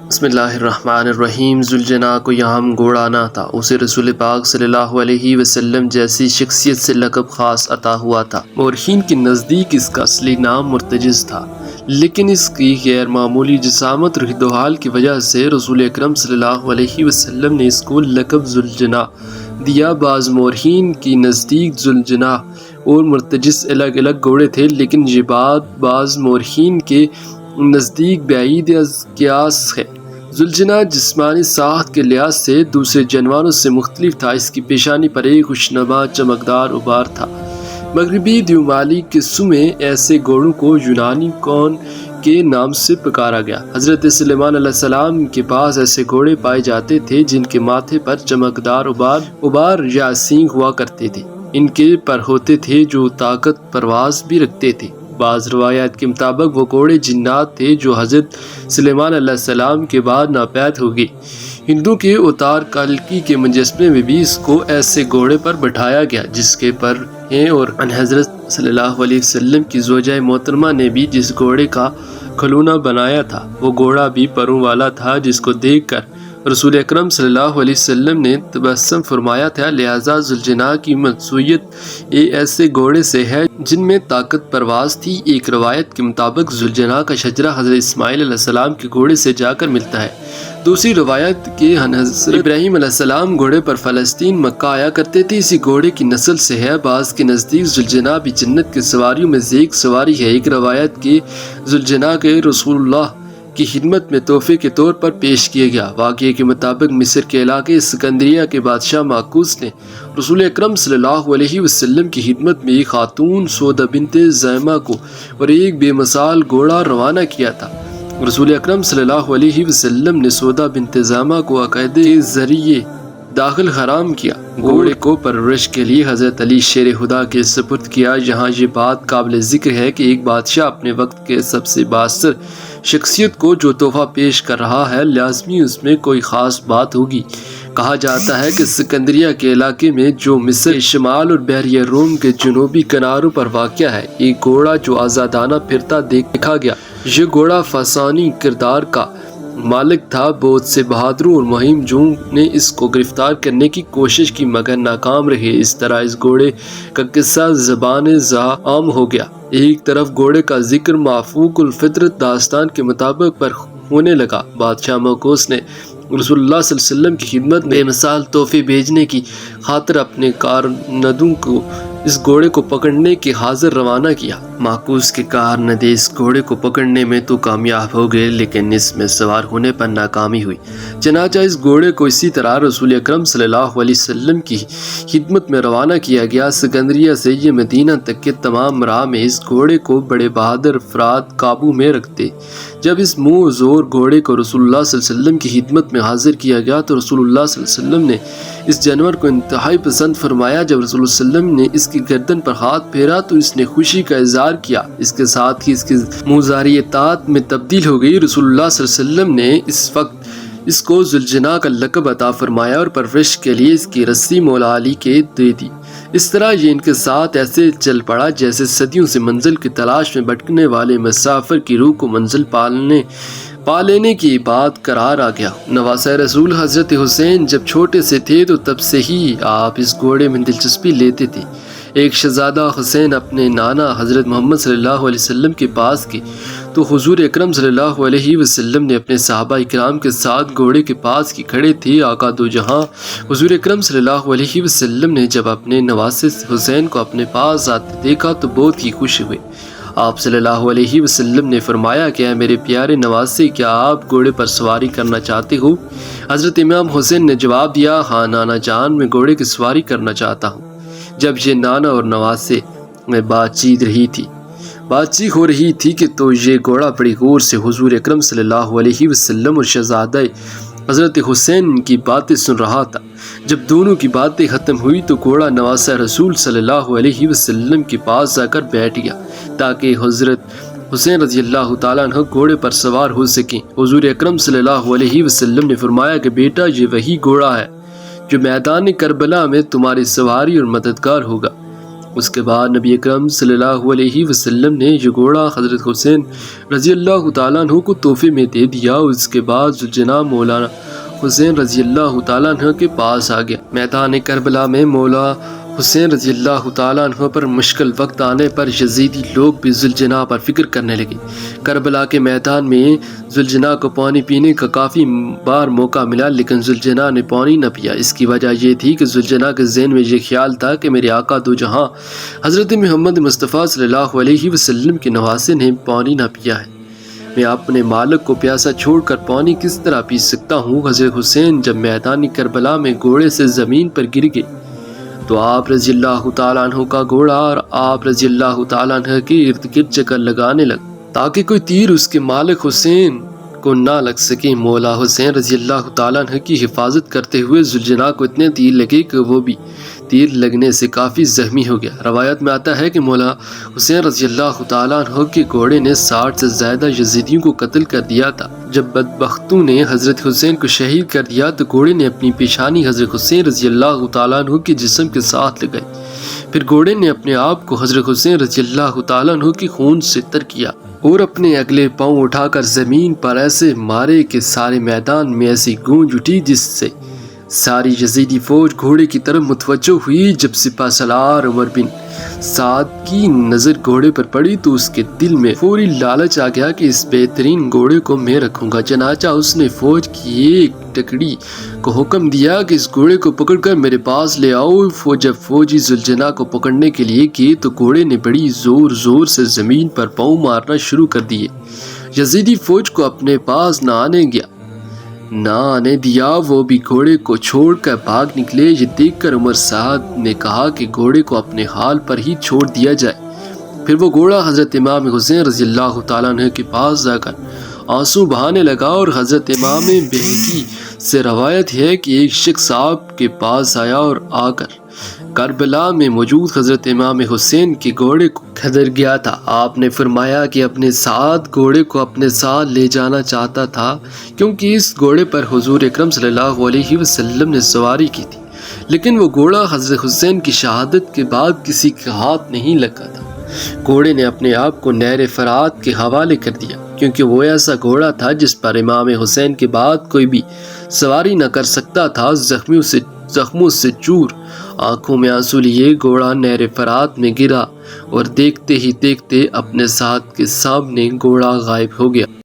بسم اللہ الرحمن الرحیم۔ ذوالجناح کو یہاں گھوڑا نہ تھا، اسے رسول پاک صلی اللہ علیہ وسلم جیسی شخصیت سے لقب خاص عطا ہوا تھا۔ مورخین کے نزدیک اس کا اصلی نام مرتجز تھا، لیکن اس کی غیر معمولی جسامت اور حال کی وجہ سے رسول اکرم صلی اللہ علیہ وسلم نے اس کو لقب ذوالجناح دیا۔ بعض مورخین کے نزدیک ذوالجناح اور مرتجز الگ الگ گھوڑے تھے، لیکن یہ بات بعض مورخین کے نزدیک بعید از قیاس ہے۔ ذوالجناح جسمانی ساخت کے لحاظ سے دوسرے جانوروں سے مختلف تھا۔ اس کی پیشانی پر ایک خوشنما چمکدار ابار تھا۔ مغربی دیو ممالک کے صوبوں میں ایسے گھوڑوں کو یونانی کون کے نام سے پکارا گیا۔ حضرت سلیمان علیہ السلام کے پاس ایسے گھوڑے پائے جاتے تھے جن کے ماتھے پر چمکدار ابار یا سینگ ہوا کرتے تھے۔ ان کے پر ہوتے تھے جو طاقت پرواز بھی رکھتے تھے۔ بعض روایات کے مطابق وہ گھوڑے جنات تھے جو حضرت سلیمان علیہ السلام کے بعد ناپید ہو گئے۔ ہندو کے اوتار کلکی کے مجسمے میں بھی اس کو ایسے گھوڑے پر بٹھایا گیا جس کے پر ہیں، اور حضرت صلی اللہ علیہ وسلم کی زوجہ محترمہ نے بھی جس گھوڑے کا کھلونا بنایا تھا وہ گھوڑا بھی پروں والا تھا، جس کو دیکھ کر رسول اکرم صلی اللہ علیہ وسلم نے تبسم فرمایا تھا۔ لہذا ذوالجناح کی منسوبیت ایسے گھوڑے سے ہے جن میں طاقت پرواز تھی۔ ایک روایت کے مطابق ذوالجناح کا شجرہ حضرت اسماعیل علیہ السلام کے گھوڑے سے جا کر ملتا ہے۔ دوسری روایت کے حضرت ابراہیم علیہ السلام گھوڑے پر فلسطین مکہ آیا کرتے تھے، اسی گھوڑے کی نسل سے ہے۔ بعض کے نزدیک ذوالجناح بھی جنت کے سواریوں میں سے ایک سواری ہے۔ ایک روایت کے ذوالجناح کے رسول اللہ کی خدمت میں تحفے کے طور پر پیش کیا گیا۔ واقعے کے مطابق مصر کے علاقے اسکندریہ کے بادشاہ ماکوس نے رسول اکرم صلی اللہ علیہ وسلم کی خدمت میں ایک خاتون سودا بنت زمعہ کو اور ایک بے مثال گھوڑا روانہ کیا تھا۔ رسول اکرم صلی اللہ علیہ وسلم نے سودا بنت زمعہ کو عقیدے کے ذریعے داخل حرام کیا۔ گھوڑے کو پرورش کے لیے حضرت علی شیر خدا کے سپرد کیا۔ یہاں یہ بات قابل ذکر ہے کہ ایک بادشاہ اپنے وقت کے سب سے بااثر شخصیت کو جو تحفہ پیش کر رہا ہے لازمی اس میں کوئی خاص بات ہوگی۔ کہا جاتا ہے کہ سکندریہ کے علاقے میں جو مصر کے شمال اور بحیرہ روم کے جنوبی کناروں پر واقع ہے، ایک گھوڑا جو آزادانہ پھرتا دیکھا گیا۔ یہ گھوڑا فسانی کردار کا مالک تھا۔ بہت سے بہادروں اور مہم جوؤں نے اس کو گرفتار کرنے کی کوشش کی مگر ناکام رہے۔ اس طرح اس گھوڑے کا قصہ زبان زاں عام ہو گیا۔ ایک طرف گھوڑے کا ذکر مافوق الفطرت داستان کے مطابق پر ہونے لگا۔ بادشاہ ماکوس نے رسول اللہ صلی اللہ علیہ وسلم کی خدمت میں بے مثال تحفے بھیجنے کی خاطر اپنے کارندوں کو اس گھوڑے کو پکڑنے کے حاضر روانہ کیا۔ ماکوس کے کارندے اس گھوڑے کو پکڑنے میں تو کامیاب ہو گئے، لیکن اس میں سوار ہونے پر ناکامی ہوئی۔ چنانچہ اس گھوڑے کو اسی طرح رسول اکرم صلی اللہ علیہ وسلم کی خدمت میں روانہ کیا گیا۔ سکندریہ سے یہ مدینہ تک کے تمام راہ میں اس گھوڑے کو بڑے بہادر افراد قابو میں رکھتے۔ جب اس منہ زور گھوڑے کو رسول اللہ صلی اللہ علیہ وسلم کی خدمت میں حاضر کیا گیا تو رسول اللہ صلی اللہ علیہ وسلم نے اس جانور کو انتہائی پسند فرمایا۔ جب رسول اللہ صلی اللہ علیہ وسلم نے اس کی گردن پر ہاتھ پھیرا تو اس نے خوشی کا اظہار کیا، اس کے ساتھ ہی اس کی منظاری اطاعت میں تبدیل ہو گئی۔ رسول اللہ صلی اللہ علیہ وسلم نے اس وقت اس کو ذوالجناح کا لقب عطا فرمایا اور پرورش کے لیے اس کی رسی مولا علی کے دے دی۔ اس طرح یہ ان کے ساتھ ایسے چل پڑا جیسے صدیوں سے منزل کی تلاش میں بھٹکنے والے مسافر کی روح کو منزل پا لینے کی بات قرار آ گیا۔ نواسہ رسول حضرت حسین جب چھوٹے سے تھے تو تب سے ہی آپ اس گھوڑے میں دلچسپی لیتے تھے۔ ایک شہزادہ حسین اپنے نانا حضرت محمد صلی اللہ علیہ وسلم کے پاس گئے تو حضور اکرم صلی اللہ علیہ وسلم نے اپنے صحابہ اکرام کے ساتھ گھوڑے کے پاس کی کھڑے تھے۔ آقا دو جہاں حضور اکرم صلی اللہ علیہ وسلم نے جب اپنے نواسے حسین کو اپنے پاس آتے دیکھا تو بہت ہی خوش ہوئے۔ آپ صلی اللہ علیہ وسلم نے فرمایا کہ اے میرے پیارے نواسے، کیا آپ گھوڑے پر سواری کرنا چاہتے ہو؟ حضرت امام حسین نے جواب دیا، ہاں نانا جان، میں گھوڑے کی سواری کرنا چاہتا ہوں۔ جب یہ نانا اور نواسے میں بات چیت ہو رہی تھی کہ تو یہ گھوڑا بڑی غور سے حضور اکرم صلی اللہ علیہ وسلم اور شہزادہ حضرت حسین کی باتیں سن رہا تھا۔ جب دونوں کی باتیں ختم ہوئی تو گھوڑا نواسہ رسول صلی اللہ علیہ وسلم کے پاس جا کر بیٹھ گیا تاکہ حضرت حسین رضی اللہ تعالیٰ عنہ گھوڑے پر سوار ہو سکیں۔ حضور اکرم صلی اللہ علیہ وسلم نے فرمایا کہ بیٹا، یہ وہی گھوڑا ہے جو میدان کربلا میں تمہاری سواری اور مددگار ہوگا۔ اس کے بعد نبی اکرم صلی اللہ علیہ وسلم نے یہ گھوڑا حضرت حسین رضی اللہ تعالیٰ عنہ کو تحفے میں دے دیا۔ اس کے بعد ذوالجناح مولانا حسین رضی اللہ تعالیٰ عنہ کے پاس آ گیا۔ میدان کربلا میں مولا حسین رضی اللہ تعالیٰ عنہ پر مشکل وقت آنے پر یزیدی لوگ بھی ذوالجناح پر فکر کرنے لگے۔ کربلا کے میدان میں ذوالجناح کو پانی پینے کا کافی بار موقع ملا، لیکن ذوالجناح نے پانی نہ پیا۔ اس کی وجہ یہ تھی کہ ذوالجناح کے ذہن میں یہ خیال تھا کہ میرے آقا دو جہاں حضرت محمد مصطفیٰ صلی اللہ علیہ وسلم کے نواسے نے پانی نہ پیا ہے، میں اپنے مالک کو پیاسا چھوڑ کر پانی کس طرح پی سکتا ہوں؟ حضرت حسین جب میدان کربلا میں گھوڑے سے زمین پر گر گئے تو آپ رضی اللہ تعالیٰ عنہ کا گھوڑا اور آپ رضی اللہ تعالیٰ عنہ کے ارد گرد چکر لگانے لگا تاکہ کوئی تیر اس کے مالک حسین کو نہ لگ سکے۔ مولا حسین رضی اللہ تعالیٰ عنہ کی حفاظت کرتے ہوئے ذوالجناح کو اتنے تیر لگے کہ وہ بھی تیر لگنے سے کافی زخمی ہو گیا۔ روایت میں آتا ہے کہ مولا حسین رضی اللہ تعالیٰ عنہ کے گھوڑے نے 60 سے زیادہ یزیدیوں کو قتل کر دیا تھا۔ جب بدبختوں نے حضرت حسین کو شہید کر دیا تو گھوڑے نے اپنی پیشانی حضرت حسین رضی اللہ تعالیٰ عنہ کے جسم کے ساتھ لگائی، پھر گھوڑے نے اپنے آپ کو حضرت حسین رضی اللہ تعالیٰ عنہ کی خون سے تر کیا اور اپنے اگلے پاؤں اٹھا کر زمین پر ایسے مارے کہ سارے میدان میں ایسی گونج اٹھی جس سے ساری یزیدی فوج گھوڑے کی طرف متوجہ ہوئی۔ جب سپہ سالار عمر بن سعد کی نظر گھوڑے پر پڑی تو اس کے دل میں فوری لالچ آ گیا کہ اس بہترین گھوڑے کو میں رکھوں گا۔ چنانچہ اس نے فوج کی ایک ٹکڑی کو حکم دیا کہ اس گھوڑے کو پکڑ کر میرے پاس لے آؤ۔ جب فوجی ذوالجناح کو پکڑنے کے لیے گئے تو گھوڑے نے بڑی زور زور سے زمین پر پاؤں مارنا شروع کر دیے۔ یزیدی فوج کو اپنے پاس نہ آنے دیا، وہ بھی گھوڑے کو چھوڑ کر بھاگ نکلے۔ یہ دیکھ کر عمر سعد نے کہا کہ گھوڑے کو اپنے حال پر ہی چھوڑ دیا جائے۔ پھر وہ گھوڑا حضرت امام حسین رضی اللہ تعالیٰ عنہ کے پاس جا کر آنسو بہانے لگا، اور حضرت امام بہقی سے روایت ہے کہ ایک شخص آپ کے پاس آیا اور آ کر کربلا میں موجود حضرت امام حسین کے گھوڑے کو کھدر گیا تھا۔ آپ نے فرمایا کہ اپنے ساتھ گھوڑے کو اپنے ساتھ لے جانا چاہتا تھا کیونکہ اس گھوڑے پر حضور اکرم صلی اللہ علیہ وسلم نے سواری کی تھی، لیکن وہ گھوڑا حضرت حسین کی شہادت کے بعد کسی کے ہاتھ نہیں لگا تھا۔ گھوڑے نے اپنے آپ کو نہر فرات کے حوالے کر دیا کیونکہ وہ ایسا گھوڑا تھا جس پر امام حسین کے بعد کوئی بھی سواری نہ کر سکتا تھا۔ زخموں سے چور، آنکھوں میں آنسو لیے گھوڑا نہر فرات میں گرا اور دیکھتے ہی دیکھتے اپنے ساتھ کے سامنے گھوڑا غائب ہو گیا۔